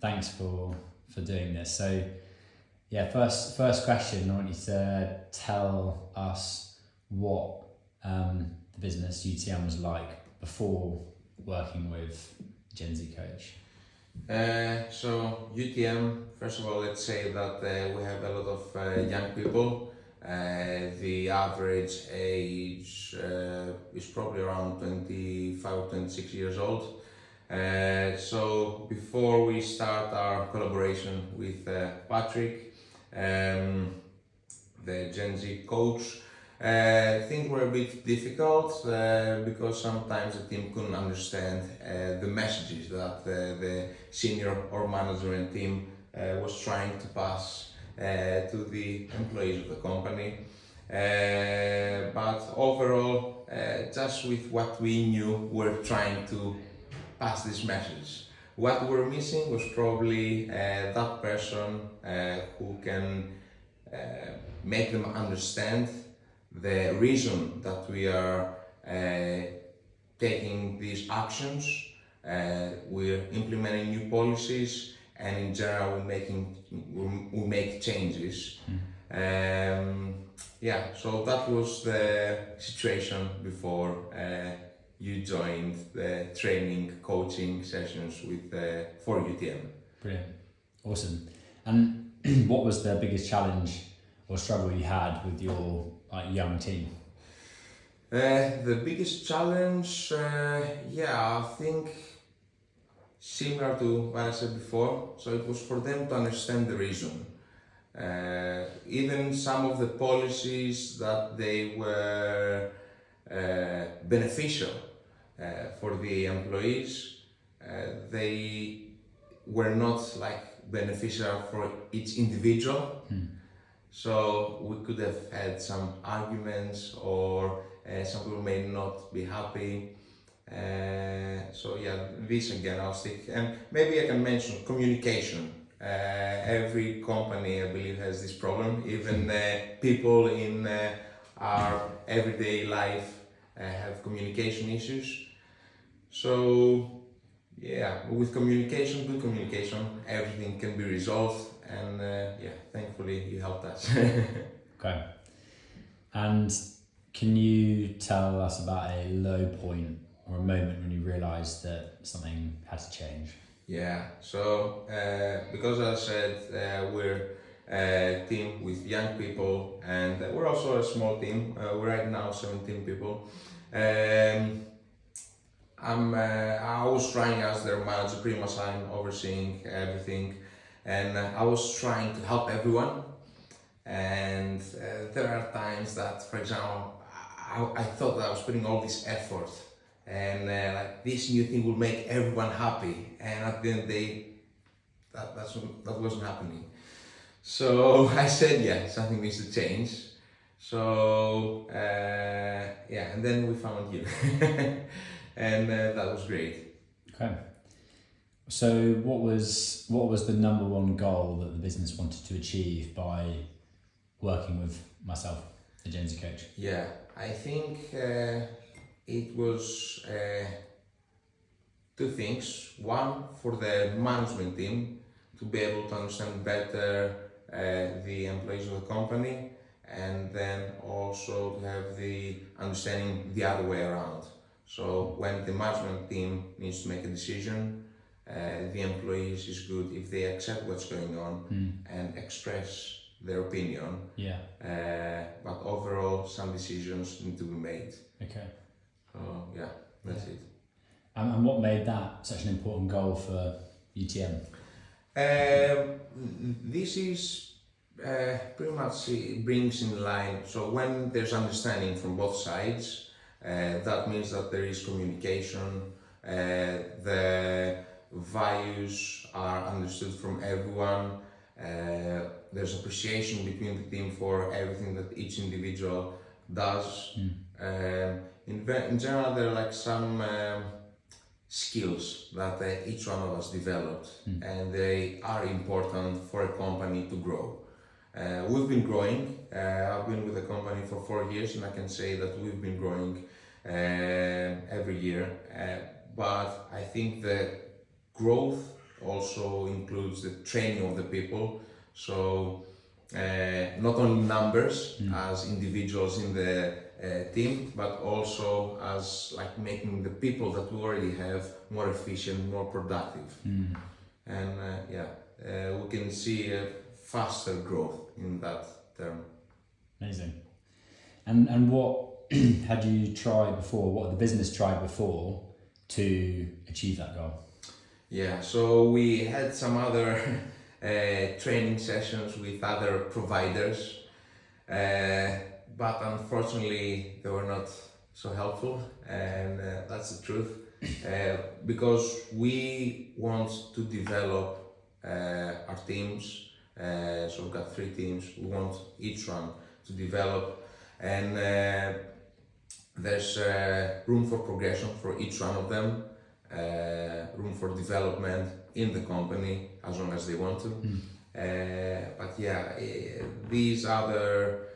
Thanks for doing this. So, yeah, first question, I want you to tell us what the business UTM was like before working with Gen Z Coach. So UTM, first of all, let's say that we have a lot of young people. The average age is probably around 25, 26 years old. So before we start our collaboration with Patrick, the Gen Z coach, things were a bit difficult because sometimes the team couldn't understand the messages that the senior or management team was trying to pass to the employees of the company. But overall, just with what we knew, we're trying to pass this message. What we were missing was probably that person who can make them understand the reason that we are taking these actions. We're implementing new policies, and in general we make changes. Yeah, so that was the situation before you joined the training coaching sessions with for UTM. Brilliant, awesome. And what was the biggest challenge or struggle you had with your young team? The biggest challenge, I think similar to what I said before. So it was for them to understand the reason. Even some of the policies that they were beneficial for the employees, they were not like beneficial for each individual. So we could have had some arguments, or some people may not be happy. So yeah, this again I'll stick, and maybe I can mention communication. Every company, I believe, has this problem. Even people in our everyday life have communication issues. So yeah, with communication, good communication, everything can be resolved. And thankfully you helped us. Okay. And can you tell us about a low point or a moment when you realised that something had to change? Yeah, so because as I said, we're a team with young people, and we're also a small team. We're right now 17 people. I was trying as their manager, pretty much I'm overseeing everything. And I was trying to help everyone, and there are times that, for example, I thought that I was putting all this effort, and like this new thing will make everyone happy, and at the end of the day, that wasn't happening. So I said, yeah, something needs to change. So and then we found you, and that was great. Okay. So what was the number one goal that the business wanted to achieve by working with myself, the Gen Z Coach? Yeah, I think it was two things. One, for the management team to be able to understand better the employees of the company, and then also to have the understanding the other way around. So when the management team needs to make a decision, the employees is good if they accept what's going on and express their opinion. Yeah. But overall, some decisions need to be made. Okay. So yeah, that's it. And what made that such an important goal for UTM? This is pretty much it brings in line. So when there's understanding from both sides, that means that there is communication. The values are understood from everyone. There's appreciation between the team for everything that each individual does. In general, there are like some skills that each one of us developed, and they are important for a company to grow. We've been growing. I've been with the company for 4 years, and I can say that we've been growing every year. But I think the growth also includes the training of the people. So not only numbers as individuals in the team, but also as like making the people that we already have more efficient, more productive. And we can see a faster growth in that term. Amazing. And what had you tried before? What had the business tried before to achieve that goal? Yeah, so we had some other training sessions with other providers, but unfortunately they were not so helpful, and that's the truth. Because we want to develop our teams, so we've got 3 teams, we want each one to develop, and there's room for progression for each one of them, room for development in the company as long as they want to. But yeah, these other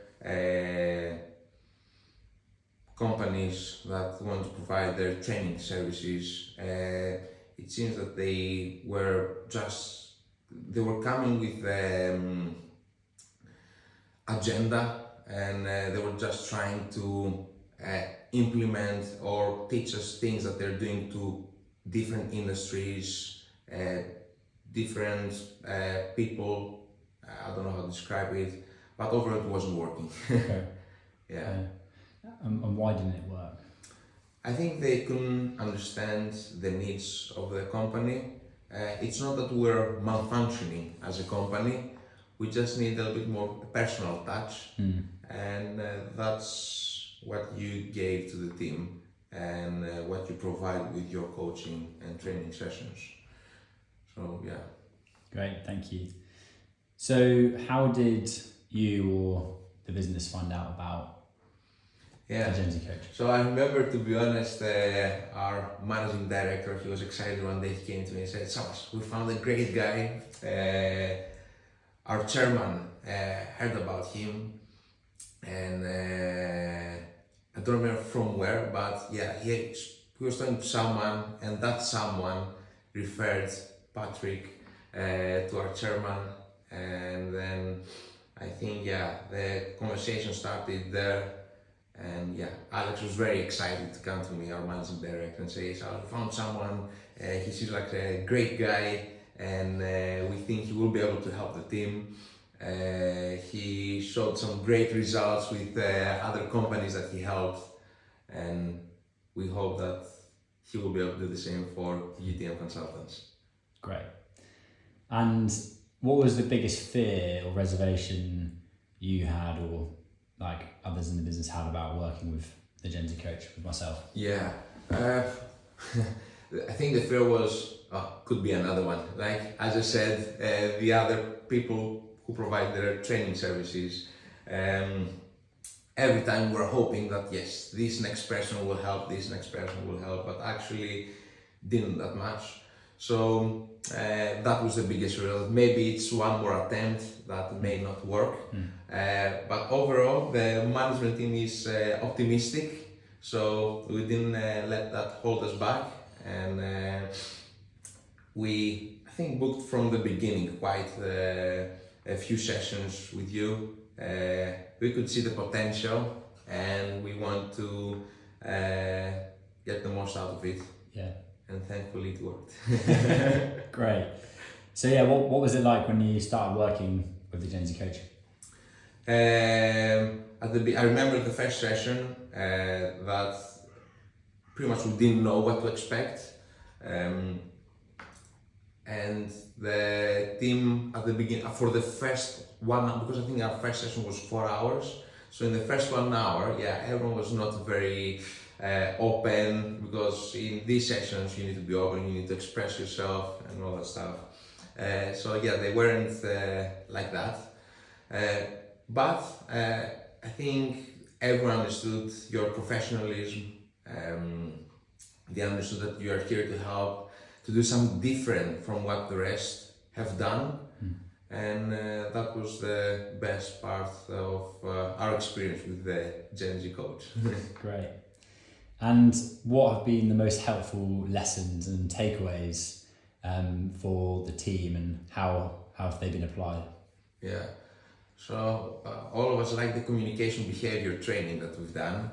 companies that want to provide their training services, it seems that they were coming with agenda, and they were just trying to implement or teach us things that they're doing to different industries, different people. I don't know how to describe it, but overall it wasn't working. Okay. Yeah. And why didn't it work? I think they couldn't understand the needs of the company. It's not that we're malfunctioning as a company, we just need a little bit more personal touch, and that's what you gave to the team, and what you provide with your coaching and training sessions. So yeah. Great, thank you. So how did you or the business find out about the Gen Z coach? So I remember, to be honest, our managing director, he was excited one day. He came to me and said, "Savvas, we found a great guy. Our chairman heard about him, and I don't remember from where, but yeah, he was talking to someone, and that someone referred Patrick to our chairman, and then I think the conversation started there." And yeah, Alex was very excited to come to me, our managing director, and say, "So I found someone, he seems like a great guy, and we think he will be able to help the team. He showed some great results with other companies that he helped, and we hope that he will be able to do the same for UTM Consultants." Great. And what was the biggest fear or reservation you had, or like others in the business had, about working with the Gen Z coach, with myself? Yeah, I think the fear was, could be another one. Like, as I said, the other people who provide their training services, every time we're hoping that yes, this next person will help, this next person will help, but actually didn't that much. So that was the biggest result. Maybe it's one more attempt that may not work, but overall the management team is optimistic, so we didn't let that hold us back, and we, I think, booked from the beginning quite a few sessions with you. We could see the potential, and we want to get the most out of it. Yeah. And thankfully it worked. Great. So yeah, what was it like when you started working with the Gen Z coach? I remember the first session that pretty much we didn't know what to expect, and the team at the beginning, for the first 1 hour, because I think our first session was 4 hours, so in the first 1 hour, everyone was not very open, because in these sessions you need to be open, you need to express yourself and all that stuff. So they weren't like that. But I think everyone understood your professionalism. They understood that you are here to help, to do something different from what the rest have done. And that was the best part of our experience with the Gen Z coach. Great. And what have been the most helpful lessons and takeaways for the team, and how have they been applied? Yeah. So all of us like the communication behavior training that we've done,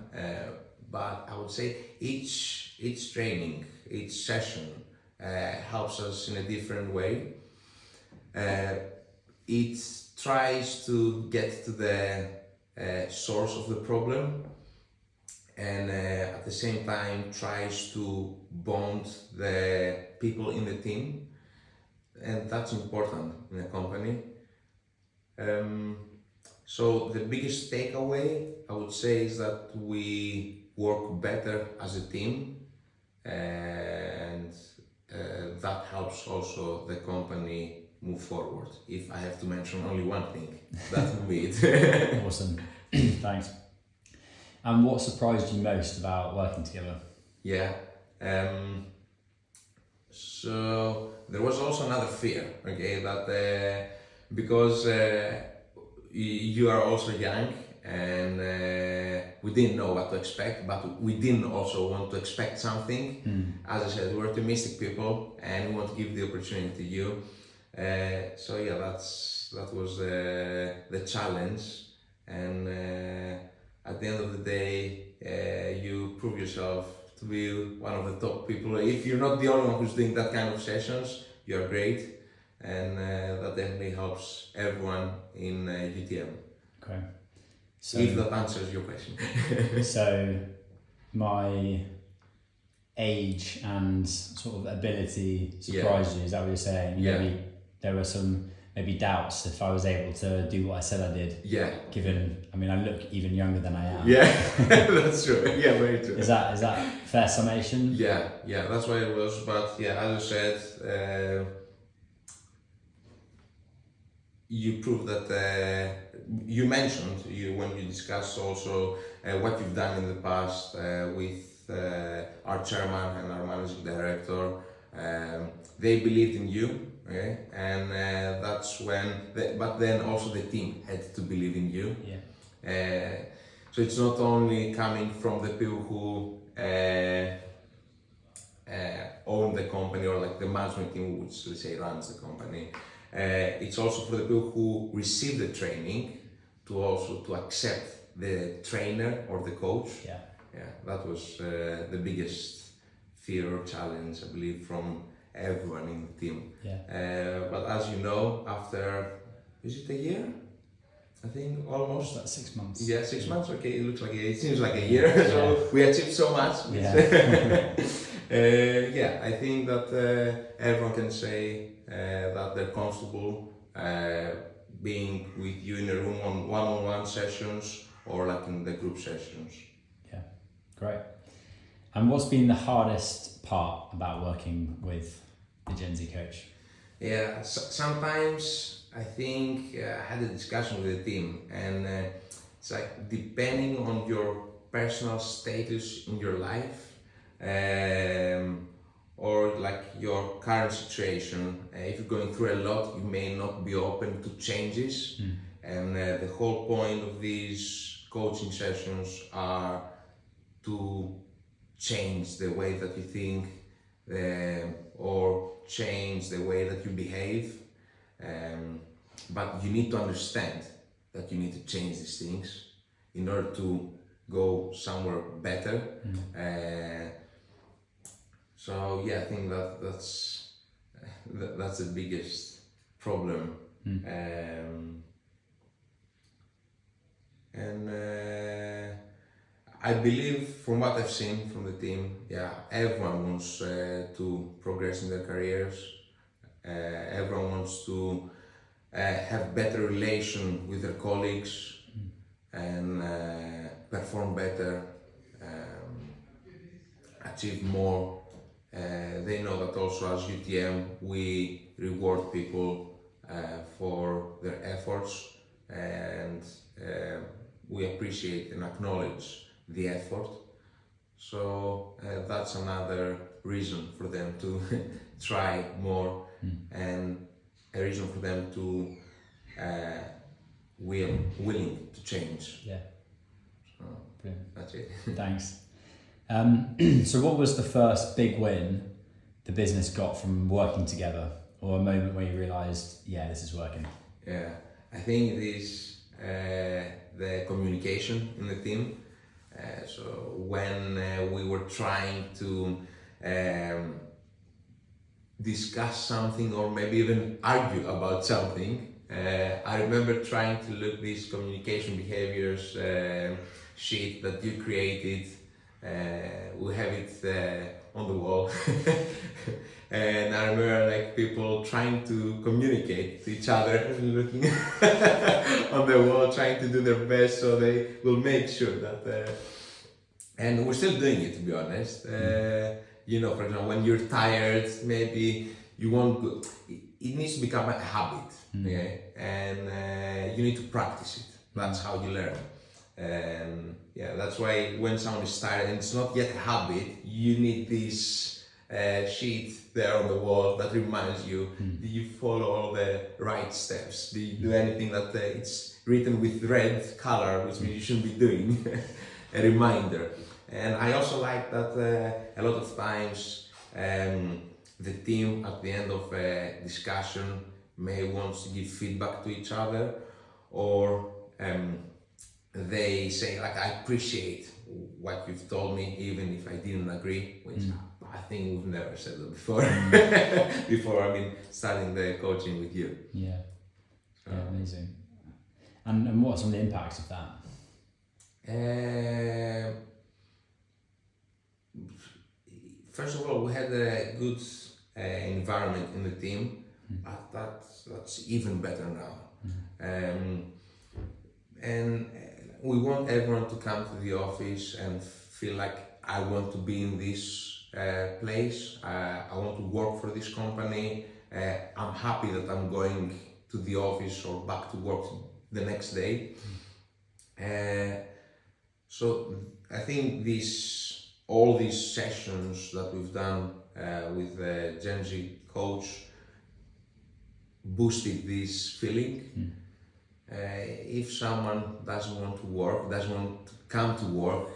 but I would say each training, each session helps us in a different way. It tries to get to the source of the problem, and at the same time tries to bond the people in the team, and that's important in a company. So the biggest takeaway I would say is that we work better as a team, and that helps also the company move forward. If I have to mention only one thing, that would be it. Awesome. Thanks. And what surprised you most about working together? Yeah. So there was also another fear, okay, that because you are also young, and we didn't know what to expect, but we didn't also want to expect something. As I said, we're optimistic people, and we want to give the opportunity to you. So yeah, that was the challenge, and at the end of the day, you prove yourself to be one of the top people. If you're not the only one who's doing that kind of sessions, you're great, and that definitely helps everyone in UTM. Okay. So, if that answers your question. So my age and sort of ability surprised you, is that what you're saying? Yeah. Maybe there were some doubts if I was able to do what I said I did. Yeah. Given, I mean, I look even younger than I am. Yeah, that's true. Yeah, very true. Is that fair summation? Yeah, that's what it was. But yeah, as I said, you proved that you mentioned when you discussed also what you've done in the past with our chairman and our managing director. They believed in you, okay? And that's when. But then also the team had to believe in you. Yeah. So it's not only coming from the people who own the company, or like the management team, which let's say runs the company. It's also for the people who receive the training to accept the trainer or the coach. Yeah. That was the biggest fear or challenge, I believe, from everyone in the team. Yeah. But as you know, after, is it a year? I think almost. About 6 months. Yeah, 6 months. Okay, it seems like a year. So we achieved so much. Yeah. I think that everyone can say that they're comfortable being with you in a room on one-on-one sessions, or like in the group sessions. Yeah, great. And what's been the hardest part about working with the Gen Z coach? Yeah, sometimes I think I had a discussion with the team, and it's like depending on your personal status in your life, or like your current situation. If you're going through a lot, you may not be open to changes. And the whole point of these coaching sessions are to change the way that you think, or change the way that you behave. But you need to understand that you need to change these things in order to go somewhere better. So yeah, I think that's the biggest problem. And I believe, from what I've seen from the team, everyone wants to progress in their careers. Everyone wants to have better relation with their colleagues and perform better, achieve more. They know that also as UTM we reward people for their efforts, and we appreciate and acknowledge the effort. So that's another reason for them to try more, and a reason for them to willing to change. Yeah. So brilliant. that's it. Thanks. So what was the first big win the business got from working together, or a moment where you realised, yeah, this is working? Yeah, I think it is the communication in the team. So when we were trying to discuss something or maybe even argue about something, I remember trying to look these communication behaviors sheet that you created. We have it on the wall. And I remember like people trying to communicate to each other, looking on the wall, trying to do their best so they will make sure that. And we're still doing it, to be honest. You know, for example, when you're tired, maybe you won't go. It needs to become a habit, okay? And you need to practice it. That's how you learn. And yeah, that's why when someone is tired and it's not yet a habit, you need this sheet there on the wall that reminds you, do you follow all the right steps? Do you do anything that it's written with red color, which means you shouldn't be doing? A reminder. And I also like that a lot of times the team at the end of a discussion may want to give feedback to each other, or they say like, I appreciate what you've told me even if I didn't agree, which I think we've never said that before. Before starting the coaching with you. Yeah, amazing. And what are some of the impacts of that? First of all, we had a good environment in the team, but that's even better now. And we want everyone to come to the office and feel like I want to be in this place, I want to work for this company, I'm happy that I'm going to the office or back to work the next day. So I think all these sessions that we've done with the Gen Z coach boosted this feeling. If someone doesn't want to work, doesn't want to come to work,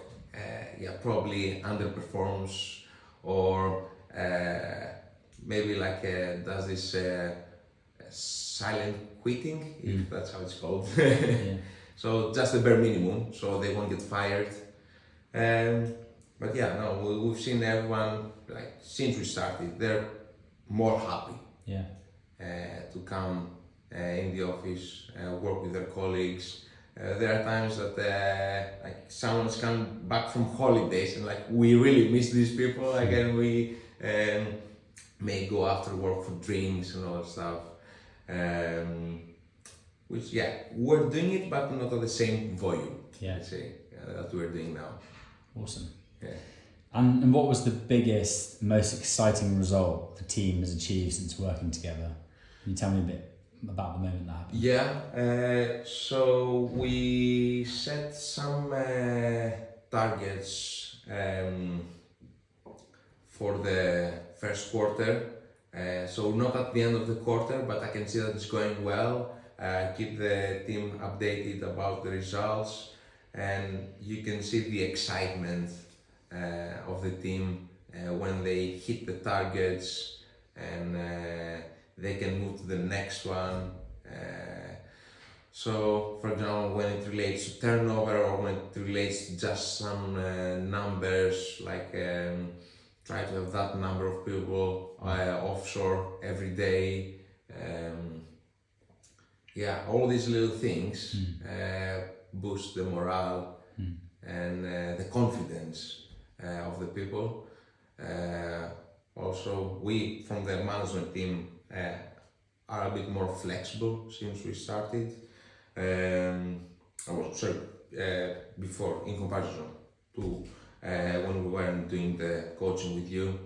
probably underperforms, or maybe does this silent quitting, if that's how it's called. So just the bare minimum, so they won't get fired. But yeah, no, we've seen everyone, since we started, they're more happy to come in the office, work with their colleagues. There are times that someone's come back from holidays and we really miss these people, and we may go after work for drinks and all that stuff. Which we're doing it, but not at the same volume. Let's say that we're doing now. Awesome. Yeah. And what was the biggest, most exciting result the team has achieved since working together? Can you tell me a bit about the moment that happened? Yeah. So we set some targets for the first quarter. So not at the end of the quarter, but I can see that it's going well. Keep the team updated about the results, and you can see the excitement of the team when they hit the targets, and they can move to the next one. So, for example, when it relates to turnover, or when it relates to just some numbers, try to have that number of people offshore every day. All these little things boost the morale and the confidence of the people. Also, we from the management team are a bit more flexible since we started. Before, in comparison to when we weren't doing the coaching with you,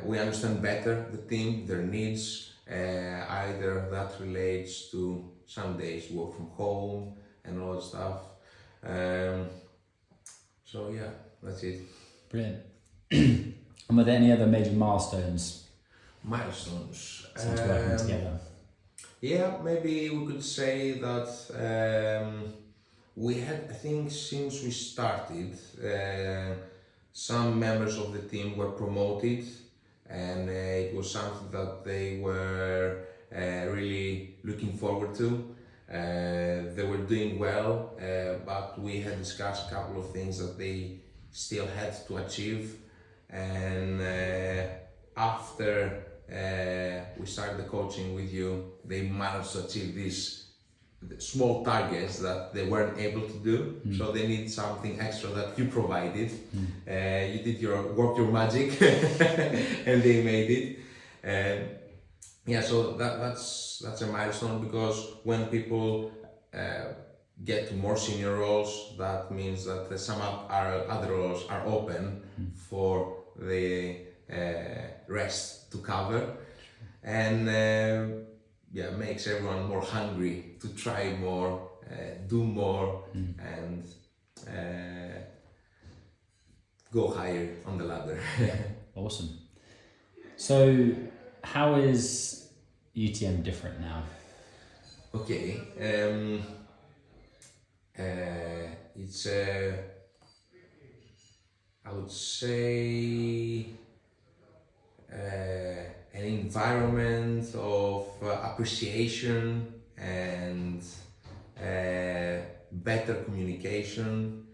we understand better the team, their needs. Either that relates to some days work from home and all that stuff. That's it. Brilliant. And were there any other major milestones since working together? Yeah, maybe we could say that we had, I think, since we started, some members of the team were promoted. and it was something that they were really looking forward to. They were doing well, but we had discussed a couple of things that they still had to achieve, and after we started the coaching with you, they managed to achieve these small targets that they weren't able to do. So they need something extra that you provided. You did your magic and they made it. Yeah, so that's a milestone, because when people get to more senior roles, that means that some other roles are open for the rest to cover, and yeah, makes everyone more hungry to try more, do more, and go higher on the ladder. Yeah, awesome. So, how is UTM different now? Okay, it's I would say an environment of appreciation and better communication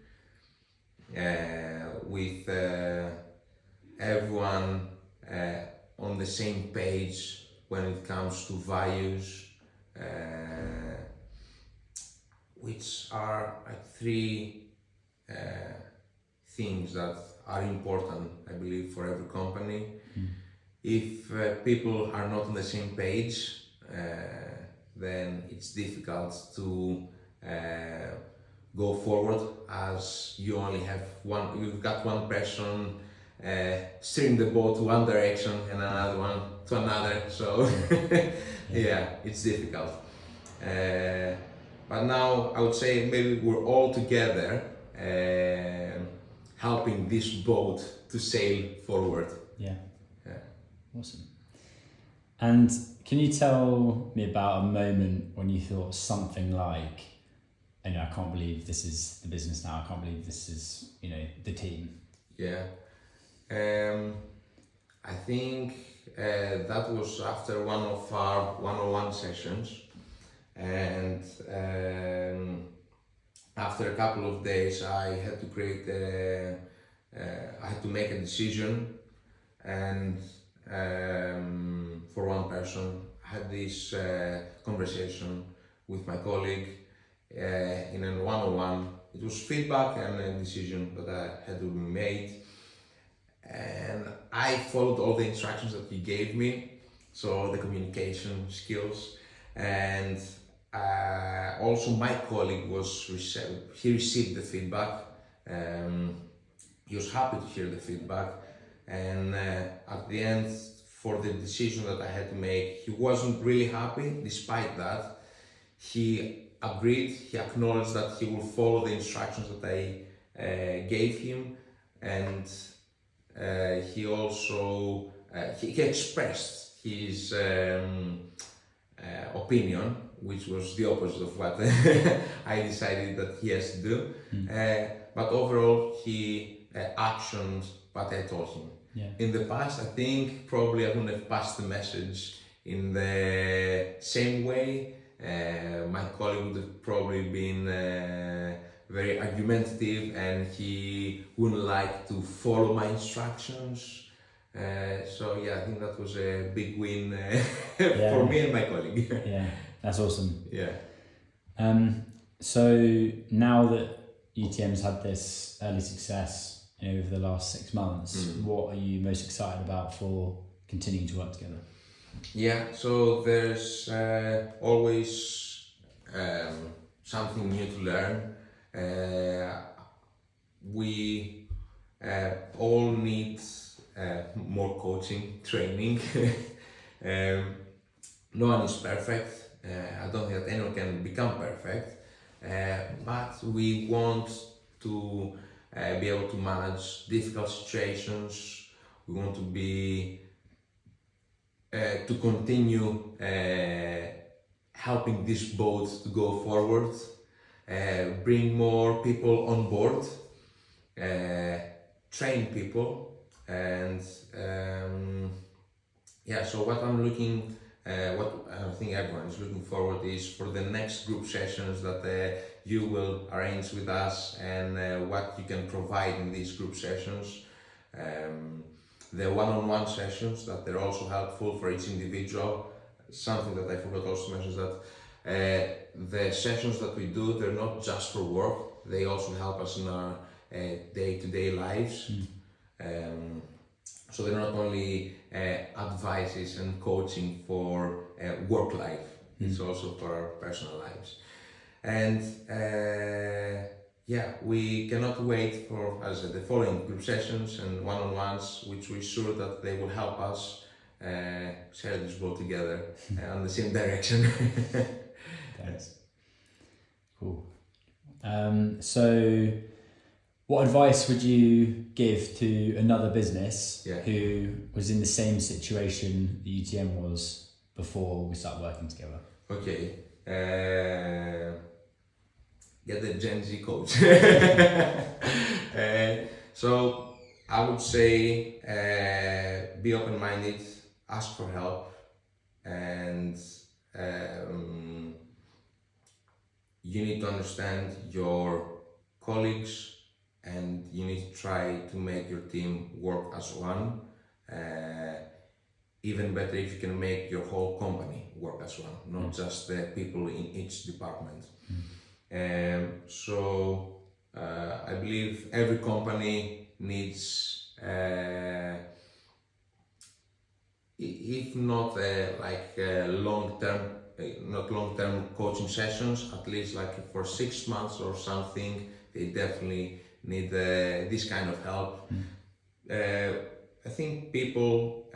with everyone on the same page when it comes to values, which are like three things that are important, I believe, for every company. If people are not on the same page, then it's difficult to go forward, as you only have you've got one person steering the boat to one direction and another one to another, so yeah, it's difficult. But now I would say maybe we're all together helping this boat to sail forward. Yeah. Awesome. And can you tell me about a moment when you thought something like, I can't believe this is the business now, I can't believe this is, the team? Yeah. I think that was after one of our one-on-one sessions, and after a couple of days I had to I had to make a decision, and for one person, I had this conversation with my colleague in a one-on-one. It was feedback and a decision that had to be made, and I followed all the instructions that he gave me, so the communication skills, and also my colleague he received the feedback. He was happy to hear the feedback, and at the end, for the decision that I had to make, he wasn't really happy. Despite that, he agreed, he acknowledged that he will follow the instructions that I gave him, and he also he expressed his opinion, which was the opposite of what I decided that he has to do. But overall, he actioned what I told him. Yeah. In the past, I think probably I wouldn't have passed the message in the same way. My colleague would have probably been very argumentative, and he wouldn't like to follow my instructions. So yeah, I think that was a big win for me and my colleague. Yeah, that's awesome. Yeah. So now that UTM's had this early success over the last 6 months, what are you most excited about for continuing to work together? Yeah, so there's always something new to learn. We all need more coaching, training. No one is perfect. I don't think that anyone can become perfect, but we want to be able to manage difficult situations. We want to be to continue helping this boat to go forward, bring more people on board, train people, and yeah, so what I think everyone is looking forward is for the next group sessions that you will arrange with us, and what you can provide in these group sessions. The one-on-one sessions, that they're also helpful for each individual. Something that I forgot also to mention is that the sessions that we do, they're not just for work, they also help us in our day-to-day lives. So they're not only advices and coaching for work life, it's also for our personal lives. And yeah, we cannot wait for, as I said, the following group sessions and one-on-ones, which we're sure that they will help us share this world together on the same direction. Thanks. Cool. So what advice would you give to another business who was in the same situation the UTM was before we started working together? Okay. Get the Gen Z coach. So I would say be open-minded, ask for help, and you need to understand your colleagues, and you need to try to make your team work as one. Even better if you can make your whole company work as one, not just the people in each department. So I believe every company needs, if not long-term coaching sessions, at least like for 6 months or something, they definitely need this kind of help. I think people,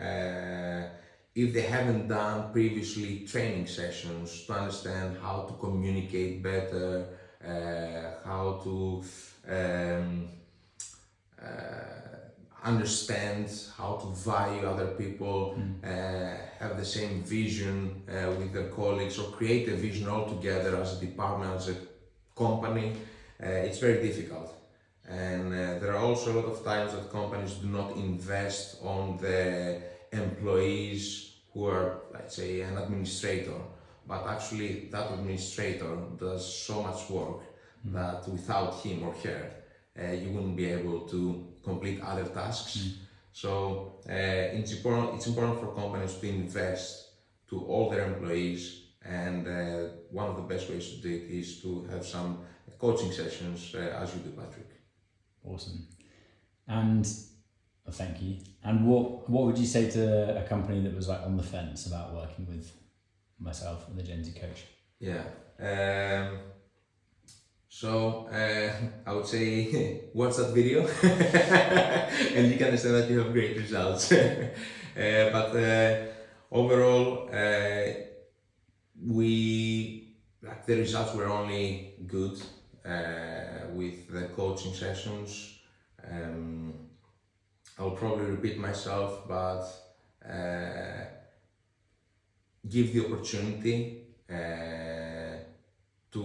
if they haven't done previously training sessions to understand how to communicate better, how to understand how to value other people, have the same vision with their colleagues, or create a vision all together as a department, as a company, it's very difficult. And there are also a lot of times that companies do not invest on the employees who are, let's say, an administrator, but actually that administrator does so much work that without him or her, you wouldn't be able to complete other tasks. So it's important for companies to invest to all their employees, and one of the best ways to do it is to have some coaching sessions as you do, Patrick. Awesome. And thank you. And what would you say to a company that was like on the fence about working with myself and the Gen Z coach? Yeah. So I would say watch that video and you can understand that you have great results. But overall, the results were only good with the coaching sessions. I'll probably repeat myself, but give the opportunity to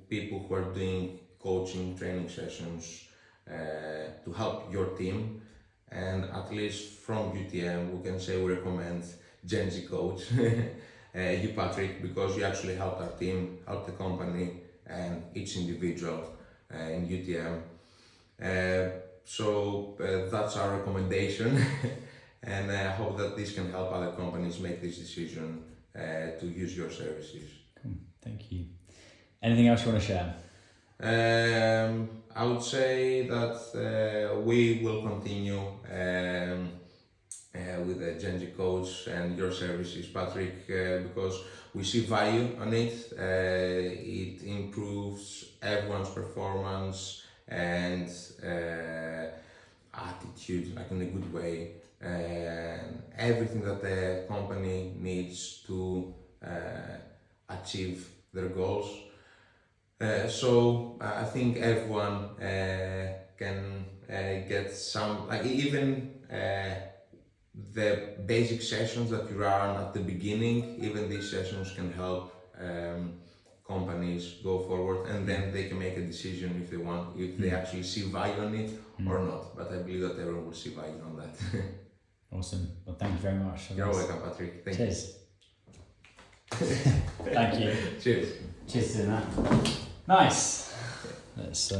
people who are doing coaching training sessions to help your team. And at least from UTM, we can say we recommend Gen Z coach, you Patrick, because you actually helped our team, helped the company and each individual in UTM. So that's our recommendation, and I hope that this can help other companies make this decision to use your services. Cool. Thank you. Anything else you want to share? I would say that we will continue with the Gen Z coach and your services, Patrick, because we see value on it. It improves everyone's performance and attitude, like in a good way, and everything that the company needs to achieve their goals. So I think everyone can get some, like even the basic sessions that you run at the beginning, even these sessions can help companies go forward, and then they can make a decision if they want, if they actually see value on it or not. But I believe that everyone will see value on that. Awesome. Well, thank you very much. You're welcome, Patrick. Thank Cheers. Thank you. you. Cheers. Cheers to that. Nice. Let's